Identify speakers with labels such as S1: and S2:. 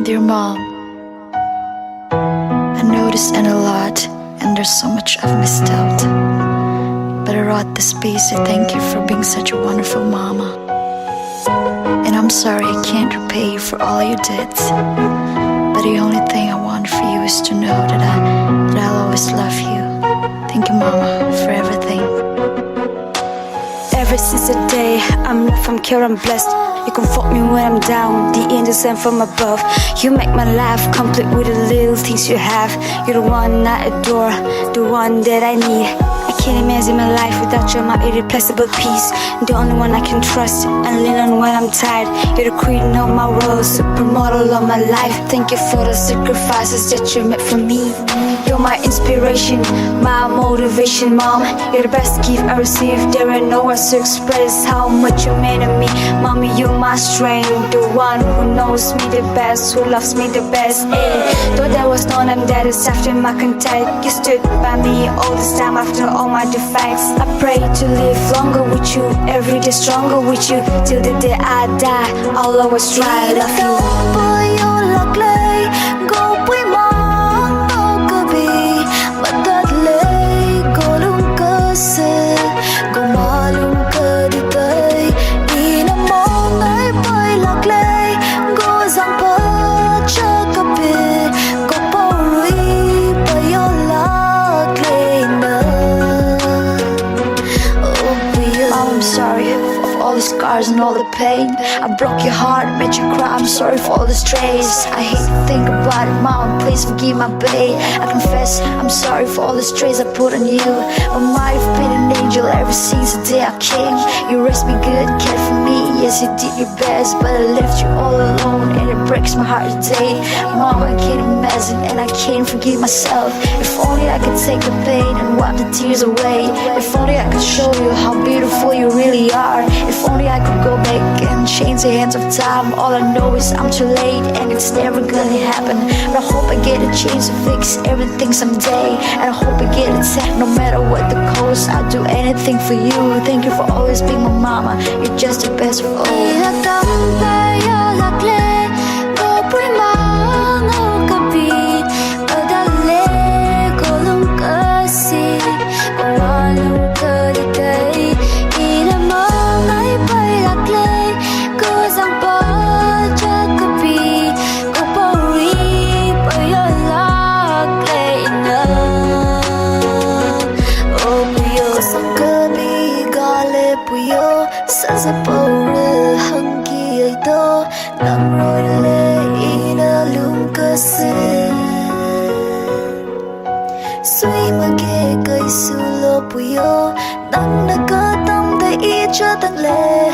S1: Dear Mom, I noticed and a lot, and there's so much I've missed out. But I wrote this piece to thank you for being such a wonderful mama. And I'm sorry I can't repay you for all you did. But the only thing I want for you is to know that I'll always love you. Thank you, Mama, for everything.
S2: Ever since the day I moved from care, I'm blessed. You comfort me when I'm down, the angels sent from above. You make my life complete with the little things you have. You're the one I adore, the one that I need. I can't imagine my life without you, my irreplaceable piece. The only one I can trust and lean on when I'm tired. You're the queen of my world, supermodel of my life. Thank you for the sacrifices that you made for me. You're my inspiration, my motivation, Mom. You're the best gift I received. There ain't no words to express how much you mean to me. Mommy, you're my strength, the one who knows me the best, who loves me the best. And though there was no name that is after my contact, you stood by me all this time after all my defects. I pray to live longer with you, every day stronger with you, till the day I die. I'll always try to love you.
S1: All the scars and all the pain, I broke your heart, made you cry. I'm sorry for all the strays. I hate to think about it, Mom, please forgive my pain. I confess, I'm sorry for all the strays I put on you. But Mom, you've been an angel ever since the day I came. You raised me good, cared for me, yes you did your best. But I left you all alone and it breaks my heart today. Mom, I can't imagine and I can't forgive myself. If only I could take the pain and wipe the tears away. If only I could show you how beautiful you really are. If only I could go back and change the hands of time. All I know is I'm too late and it's never gonna happen. But I hope I get a chance to fix everything someday. And I hope I get it set no matter what the cost. I'd do anything for you. Thank you for always being my mama. You're just the best of all.
S3: Sa sa paura hanggi ay to nang rồi lệ ina lung kasi suy mà ghé cây su lo puyo nang nakatam da i cho tang lệ